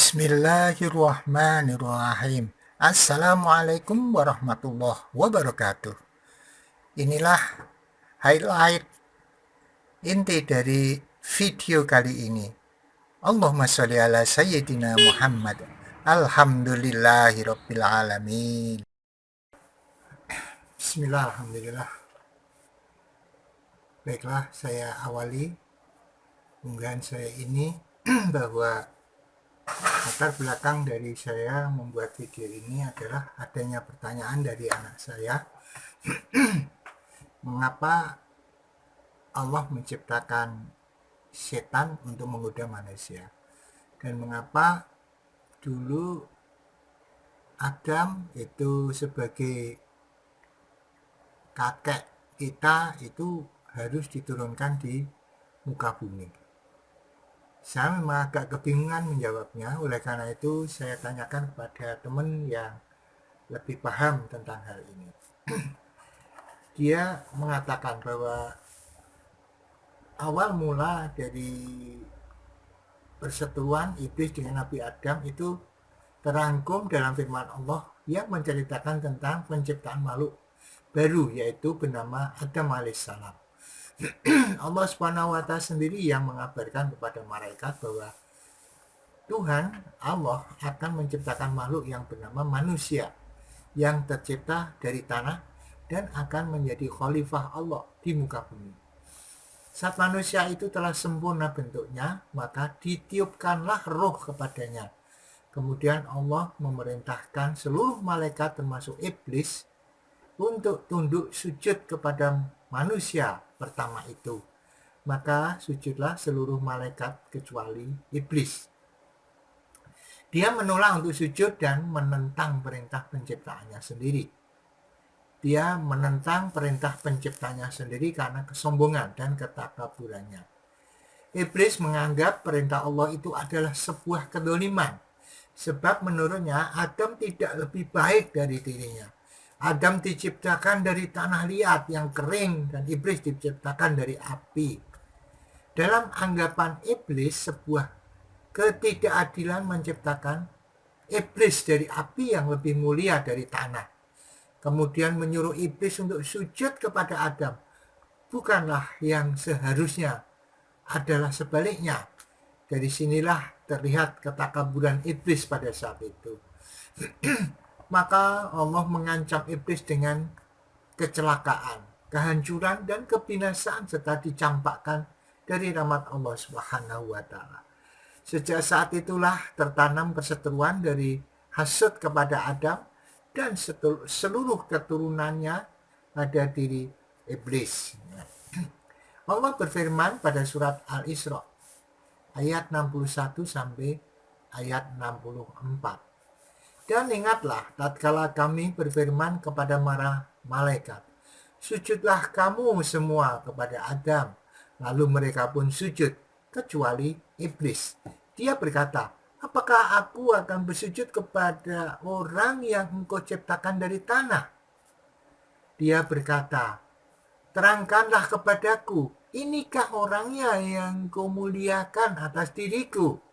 Bismillahirrahmanirrahim. Assalamualaikum warahmatullahi wabarakatuh. Inilah highlight inti dari video kali ini. Allahumma sholli ala sayyidina Muhammad. Alhamdulillahirabbil alamin. Bismillah, alhamdulillah. Baiklah, saya awali unggahan saya ini bahwa latar belakang dari saya membuat video ini adalah adanya pertanyaan dari anak saya. Mengapa Allah menciptakan setan untuk menggoda manusia? Dan mengapa dulu Adam itu sebagai kakek kita itu harus diturunkan di muka bumi? Saya memang agak kebingungan menjawabnya, oleh karena itu saya tanyakan kepada teman yang lebih paham tentang hal ini. Dia mengatakan bahwa awal mula dari perseteruan iblis dengan Nabi Adam itu terangkum dalam firman Allah yang menceritakan tentang penciptaan makhluk baru, yaitu bernama Adam alaihissalam. Allah Subhanahu wa Ta'ala sendiri yang mengabarkan kepada malaikat bahwa Tuhan Allah akan menciptakan makhluk yang bernama manusia yang tercipta dari tanah dan akan menjadi khalifah Allah di muka bumi. Saat manusia itu telah sempurna bentuknya, maka ditiupkanlah roh kepadanya. Kemudian Allah memerintahkan seluruh malaikat termasuk iblis untuk tunduk sujud kepada manusia pertama itu. Maka sujudlah seluruh malaikat kecuali iblis. Dia menolak untuk sujud dan menentang perintah penciptaannya sendiri. Dia menentang perintah penciptanya sendiri karena kesombongan dan ketakaburannya. Iblis menganggap perintah Allah itu adalah sebuah kedoliman, sebab menurutnya Adam tidak lebih baik dari dirinya. Adam diciptakan dari tanah liat yang kering dan iblis diciptakan dari api. Dalam anggapan iblis, sebuah ketidakadilan menciptakan iblis dari api yang lebih mulia dari tanah. Kemudian menyuruh iblis untuk sujud kepada Adam. Bukanlah yang seharusnya, adalah sebaliknya. Dari sinilah terlihat ketakaburan iblis pada saat itu. Maka Allah mengancam iblis dengan kecelakaan, kehancuran, dan kebinasaan serta dicampakkan dari rahmat Allah Subhanahu wa Ta'ala. Sejak saat itulah tertanam perseteruan dari hasad kepada Adam dan seluruh keturunannya pada diri iblis. Allah berfirman pada surat Al-Isra ayat 61 sampai ayat 64. Dan ingatlah, tatkala kami berfirman kepada para malaikat, sujudlah kamu semua kepada Adam. Lalu mereka pun sujud, kecuali iblis. Dia berkata, apakah aku akan bersujud kepada orang yang engkau ciptakan dari tanah? Dia berkata, terangkanlah kepadaku, inikah orangnya yang kau muliakan atas diriku?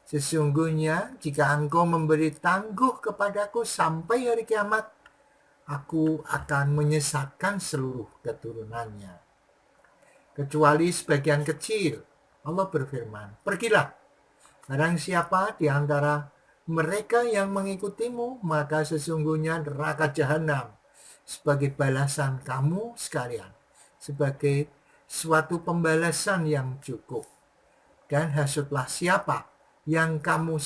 Sesungguhnya jika engkau memberi tangguh kepadaku sampai hari kiamat, aku akan menyesatkan seluruh keturunannya. Kecuali sebagian kecil. Allah berfirman, pergilah. Barang siapa di antara mereka yang mengikutimu, maka sesungguhnya neraka jahanam sebagai balasan kamu sekalian, sebagai suatu pembalasan yang cukup. Dan hasutlah siapa yang kamu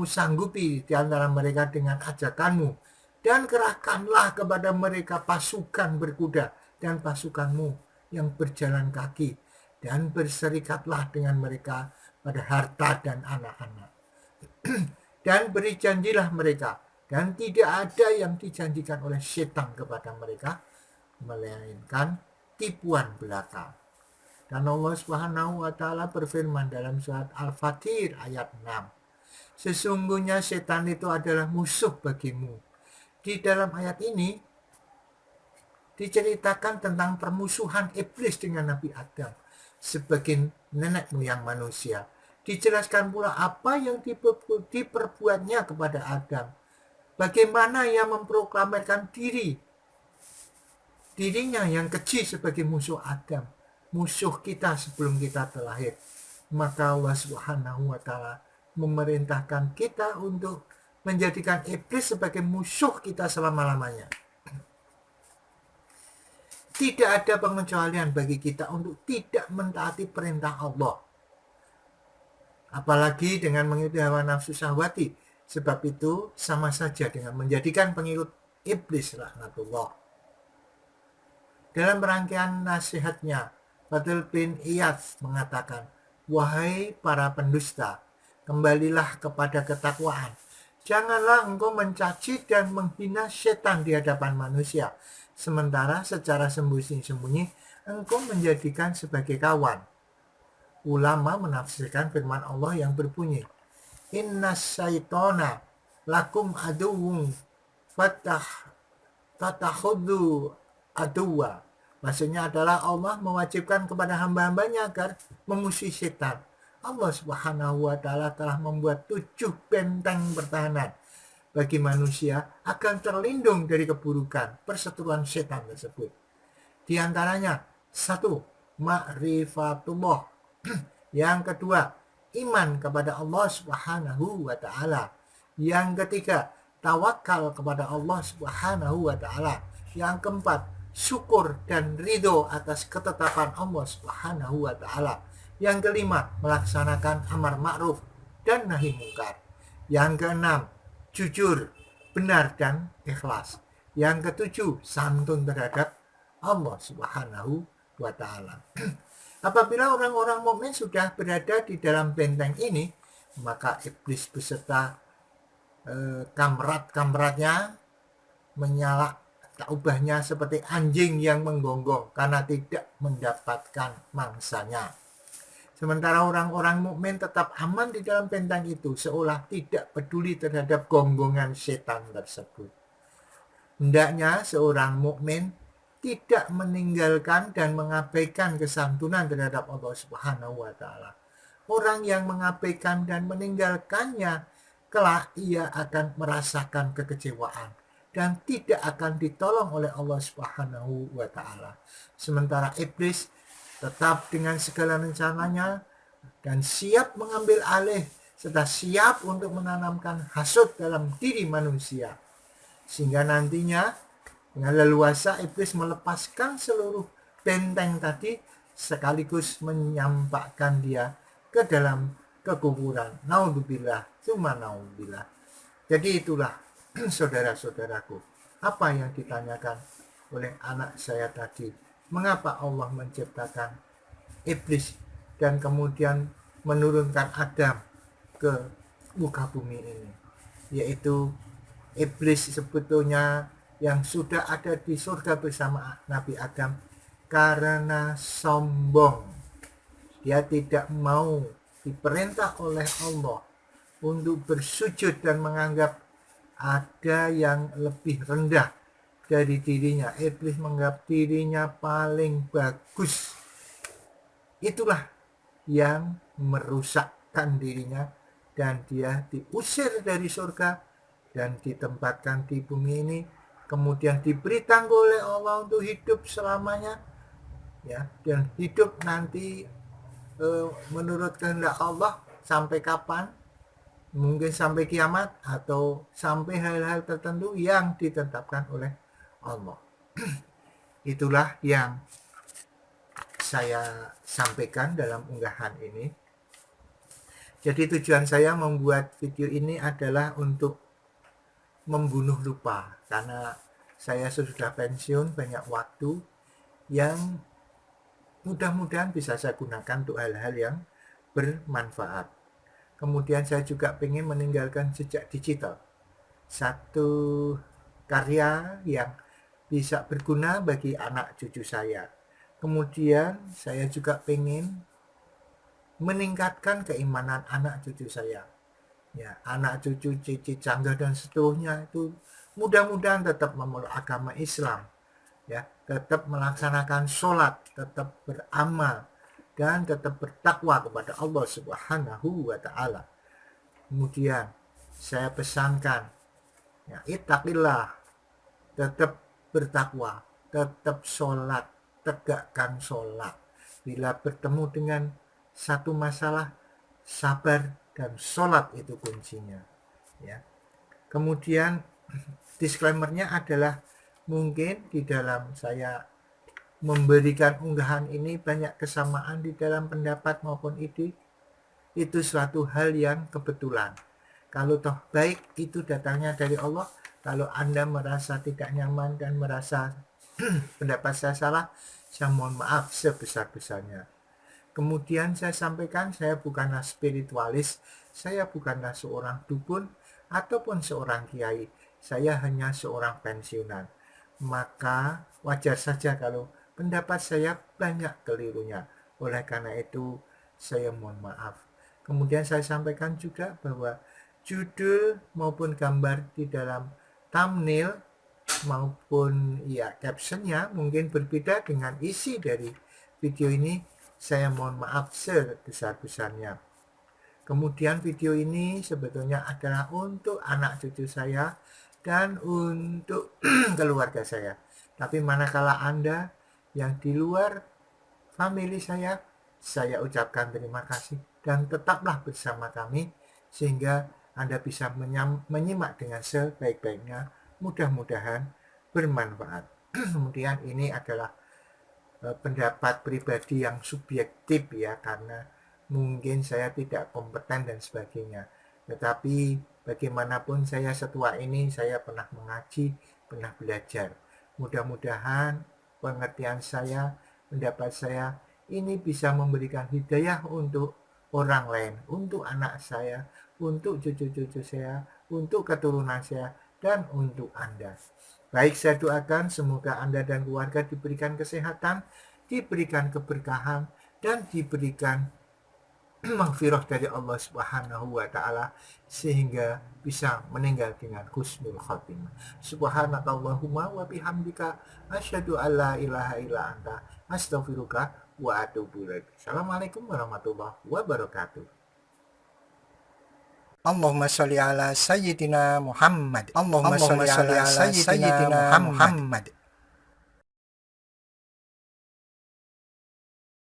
sanggupi di antara mereka dengan ajakanmu, dan kerahkanlah kepada mereka pasukan berkuda dan pasukanmu yang berjalan kaki, dan berserikatlah dengan mereka pada harta dan anak-anak. Dan beri janjilah mereka, dan tidak ada yang dijanjikan oleh setan kepada mereka, melainkan tipuan belaka. Dan Allah Subhanahu wa Ta'ala berfirman dalam surat Al-Fatir ayat 6. Sesungguhnya setan itu adalah musuh bagimu. Di dalam ayat ini diceritakan tentang permusuhan iblis dengan Nabi Adam sebagai nenek moyang manusia. Dijelaskan pula apa yang diperbuatnya kepada Adam. Bagaimana ia memproklamirkan dirinya yang keji sebagai musuh Adam, musuh kita sebelum kita terlahir. Maka Allah Subhanahu wa Ta'ala memerintahkan kita untuk menjadikan iblis sebagai musuh kita selama-lamanya. Tidak ada pengecualian bagi kita untuk tidak mentaati perintah Allah. Apalagi dengan mengikuti hawa nafsu syahwati. Sebab itu sama saja dengan menjadikan pengikut iblis laknatullah. Dalam rangkaian nasihatnya, Fadl bin Iyad mengatakan, "Wahai para pendusta, kembalilah kepada ketakwaan. Janganlah engkau mencaci dan menghina setan di hadapan manusia, sementara secara sembunyi-sembunyi engkau menjadikan sebagai kawan." Ulama menafsirkan firman Allah yang berbunyi, "Innas syaitona lakum aduwwun fatakhudhu aduwa." Maksudnya adalah Allah mewajibkan kepada hamba-hambanya agar memusuhi setan. Allah Subhanahu wa Ta'ala telah membuat 7 benteng pertahanan bagi manusia agar terlindung dari keburukan perseteruan setan tersebut. Di antaranya, 1. Ma'rifatullah. Yang kedua, iman kepada Allah Subhanahu wa Ta'ala. Yang ketiga, tawakal kepada Allah Subhanahu wa Ta'ala. Yang keempat, syukur dan ridho atas ketetapan Allah Subhanahu wa Ta'ala. Yang kelima, melaksanakan amar ma'ruf dan nahi mungkar. Yang keenam, jujur, benar dan ikhlas. Yang ketujuh, santun terhadap Allah Subhanahu wa Ta'ala. Apabila orang-orang mukmin sudah berada di dalam benteng ini, maka iblis beserta kamrat-kamratnya menyala tak ubahnya seperti anjing yang menggonggong karena tidak mendapatkan mangsanya. Sementara orang-orang mukmin tetap aman di dalam benteng itu, seolah tidak peduli terhadap gonggongan setan tersebut. Hendaknya seorang mukmin tidak meninggalkan dan mengabaikan kesantunan terhadap Allah Subhanahu wa Ta'ala. Orang yang mengabaikan dan meninggalkannya, kelak ia akan merasakan kekecewaan dan tidak akan ditolong oleh Allah Subhanahu wa Ta'ala. Sementara iblis tetap dengan segala rencananya dan siap mengambil alih serta siap untuk menanamkan hasud dalam diri manusia. Sehingga nantinya dengan leluasa iblis melepaskan seluruh benteng tadi sekaligus menyampakkan dia ke dalam kekuburan. Naudzubillah, tsumma naudzubillah. Jadi itulah saudara-saudaraku, apa yang ditanyakan oleh anak saya tadi. Mengapa Allah menciptakan iblis dan kemudian menurunkan Adam ke muka bumi ini? Yaitu iblis sebetulnya yang sudah ada di surga bersama Nabi Adam karena sombong. Dia tidak mau diperintah oleh Allah untuk bersujud dan menganggap ada yang lebih rendah dari dirinya. Iblis menganggap dirinya paling bagus. Itulah yang merusakkan dirinya dan dia diusir dari surga dan ditempatkan di bumi ini. Kemudian diberi tangguh oleh Allah untuk hidup selamanya, ya, dan hidup nanti menurut kehendak Allah sampai kapan? Mungkin sampai kiamat atau sampai hal-hal tertentu yang ditetapkan oleh Allah. Itulah yang saya sampaikan dalam unggahan ini. Jadi tujuan saya membuat video ini adalah untuk membunuh lupa, karena saya sudah pensiun, banyak waktu yang mudah-mudahan bisa saya gunakan untuk hal-hal yang bermanfaat. Kemudian saya juga ingin meninggalkan jejak digital, satu karya yang bisa berguna bagi anak cucu saya. Kemudian saya juga ingin meningkatkan keimanan anak cucu saya. Ya, anak cucu, cici, canggah dan seterusnya itu mudah-mudahan tetap memeluk agama Islam, ya, tetap melaksanakan sholat, tetap beramal, dan tetap bertakwa kepada Allah Subhanahu wa taala. Kemudian saya pesankan, ya, ittaqillah, tetap bertakwa, tetap sholat, tegakkan sholat. Bila bertemu dengan satu masalah, sabar dan sholat itu kuncinya, ya. Kemudian disclaimer-nya adalah mungkin di dalam saya memberikan unggahan ini banyak kesamaan di dalam pendapat maupun ide. Itu suatu hal yang kebetulan. Kalau toh baik itu datangnya dari Allah. Kalau Anda merasa tidak nyaman dan merasa pendapat saya salah, saya mohon maaf sebesar-besarnya. Kemudian saya sampaikan, saya bukanlah spiritualis, saya bukanlah seorang dukun ataupun seorang kiai. Saya hanya seorang pensiunan. Maka wajar saja kalau pendapat saya banyak kelirunya. Oleh karena itu, saya mohon maaf. Kemudian saya sampaikan juga bahwa judul maupun gambar di dalam thumbnail maupun ya captionnya mungkin berbeda dengan isi dari video ini. Saya mohon maaf sebesar-besarnya. Kemudian video ini sebetulnya adalah untuk anak cucu saya dan untuk keluarga saya. Tapi manakala Anda yang di luar famili saya ucapkan terima kasih dan tetaplah bersama kami sehingga Anda bisa menyimak dengan sebaik-baiknya. Mudah-mudahan bermanfaat. Kemudian ini adalah pendapat pribadi yang subjektif ya, karena mungkin saya tidak kompeten dan sebagainya. Tetapi bagaimanapun saya setua ini, saya pernah mengaji, pernah belajar. Mudah-mudahan pengertian saya, pendapat saya ini bisa memberikan hidayah untuk orang lain, untuk anak saya, untuk cucu-cucu saya, untuk keturunan saya, dan untuk Anda. Baik, saya doakan semoga Anda dan keluarga diberikan kesehatan, diberikan keberkahan, dan diberikan maghfirah dari Allah Subhanahu wa taala sehingga bisa meninggal dengan husnul khatimah. Subhanakallahumma wa bihamdika asyhadu an la ilaha illa anta astaghfiruka wa atubu ilaik. Assalamualaikum warahmatullahi wabarakatuh. Allahumma sholli ala sayyidina Muhammad. Allahumma sholli ala sayyidina Muhammad.